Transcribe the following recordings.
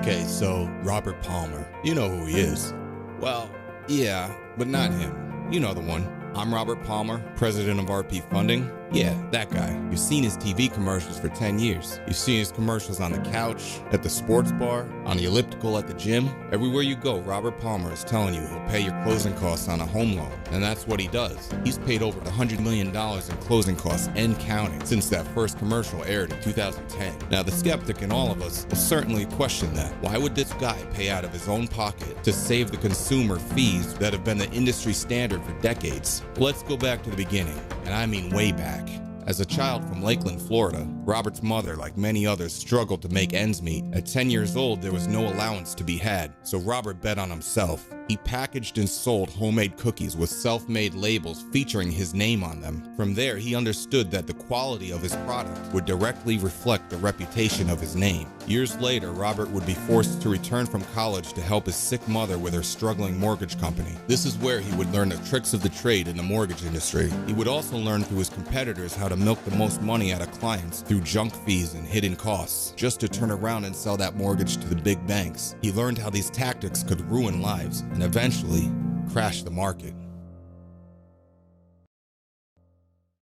Okay, so Robert Palmer. You know who he is. Well, yeah, but not him. You know the one. I'm Robert Palmer, president of RP Funding. Yeah, that guy. You've seen his TV commercials for 10 years. You've seen his commercials on the couch, at the sports bar, on the elliptical at the gym. Everywhere you go, Robert Palmer is telling you he'll pay your closing costs on a home loan. And that's what he does. He's paid over $100 million in closing costs and counting since that first commercial aired in 2010. Now, the skeptic in all of us will certainly question that. Why would this guy pay out of his own pocket to save the consumer fees that have been the industry standard for decades? Let's go back to the beginning, and I mean way back. As a child from Lakeland, Florida, Robert's mother, like many others, struggled to make ends meet. At 10 years old, there was no allowance to be had, so Robert bet on himself. He packaged and sold homemade cookies with self-made labels featuring his name on them. From there, he understood that the quality of his product would directly reflect the reputation of his name. Years later, Robert would be forced to return from college to help his sick mother with her struggling mortgage company. This is where he would learn the tricks of the trade in the mortgage industry. He would also learn through his competitors how to milk the most money out of clients through junk fees and hidden costs, just to turn around and sell that mortgage to the big banks. He learned how these tactics could ruin lives and eventually crash the market.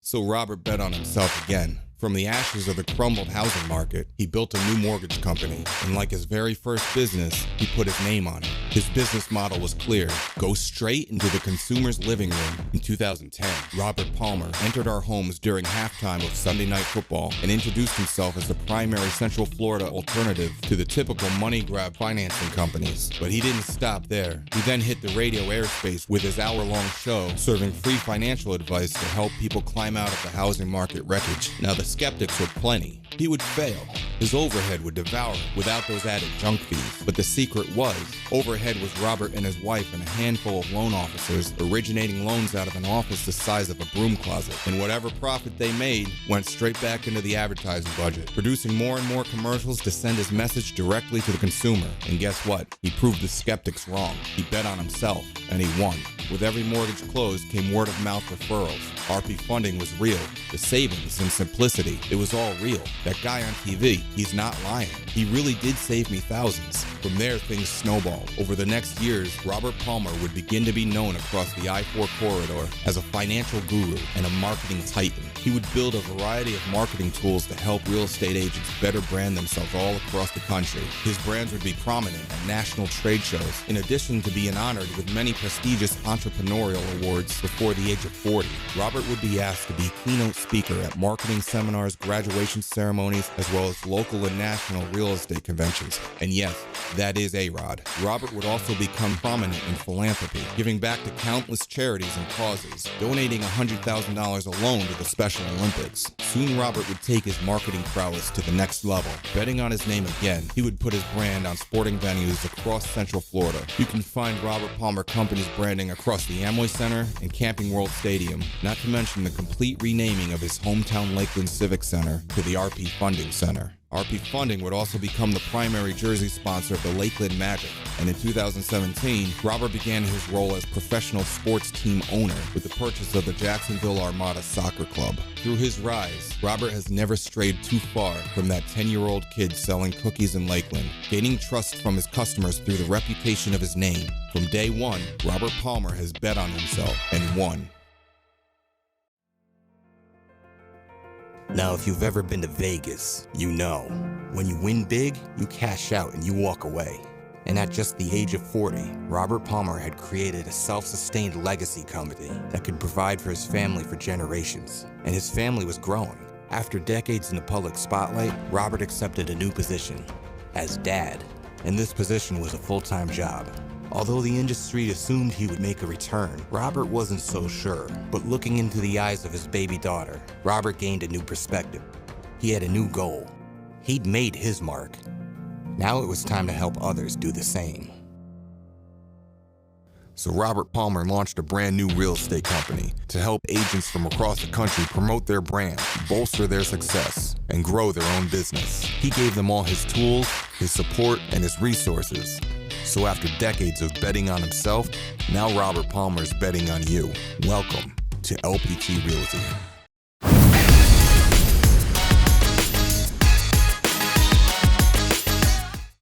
So Robert bet on himself again. From the ashes of the crumbled housing market, he built a new mortgage company, and like his very first business, he put his name on it. His business model was clear: go straight into the consumer's living room. In 2010, Robert Palmer entered our homes during halftime of Sunday Night Football and introduced himself as the primary Central Florida alternative to the typical money grab financing companies. But he didn't stop there. He then hit the radio airspace with his hour-long show, serving free financial advice to help people climb out of the housing market wreckage. Now, the skeptics were plenty. He would fail. His overhead would devour him without those added junk fees. But the secret was, overhead was Robert and his wife and a handful of loan officers originating loans out of an office the size of a broom closet. And whatever profit they made went straight back into the advertising budget, producing more and more commercials to send his message directly to the consumer. And guess what? He proved the skeptics wrong. He bet on himself, and he won. With every mortgage closed came word-of-mouth referrals. RP Funding was real. The savings and simplicity, it was all real. That guy on TV, he's not lying. He really did save me thousands. From there, things snowballed. Over the next years, Robert Palmer would begin to be known across the I-4 corridor as a financial guru and a marketing titan. He would build a variety of marketing tools to help real estate agents better brand themselves all across the country. His brands would be prominent at national trade shows, in addition to being honored with many prestigious Entrepreneurial awards before the age of 40. Robert would be asked to be keynote speaker at marketing seminars, graduation ceremonies, as well as local and national real estate conventions. And yes, that is A-Rod. Robert would also become prominent in philanthropy, giving back to countless charities and causes, donating $100,000 alone to the Special Olympics. Soon Robert would take his marketing prowess to the next level. Betting on his name again, he would put his brand on sporting venues across Central Florida. You can find Robert Palmer Company's branding across the Amway Center and Camping World Stadium, not to mention the complete renaming of his hometown Lakeland Civic Center to the RP Funding Center. RP Funding would also become the primary jersey sponsor of the Lakeland Magic, and in 2017, Robert began his role as professional sports team owner with the purchase of the Jacksonville Armada Soccer Club. Through his rise, Robert has never strayed too far from that 10-year-old kid selling cookies in Lakeland, gaining trust from his customers through the reputation of his name. From day one, Robert Palmer has bet on himself and won. Now, if you've ever been to Vegas, you know, when you win big, you cash out and you walk away. And at just the age of 40, Robert Palmer had created a self-sustained legacy company that could provide for his family for generations. And his family was growing. After decades in the public spotlight, Robert accepted a new position as dad. And this position was a full-time job. Although the industry assumed he would make a return, Robert wasn't so sure. But looking into the eyes of his baby daughter, Robert gained a new perspective. He had a new goal. He'd made his mark. Now it was time to help others do the same. So Robert Palmer launched a brand new real estate company to help agents from across the country promote their brand, bolster their success, and grow their own business. He gave them all his tools, his support, and his resources. So after decades of betting on himself, now Robert Palmer's betting on you. Welcome to LPT Realty.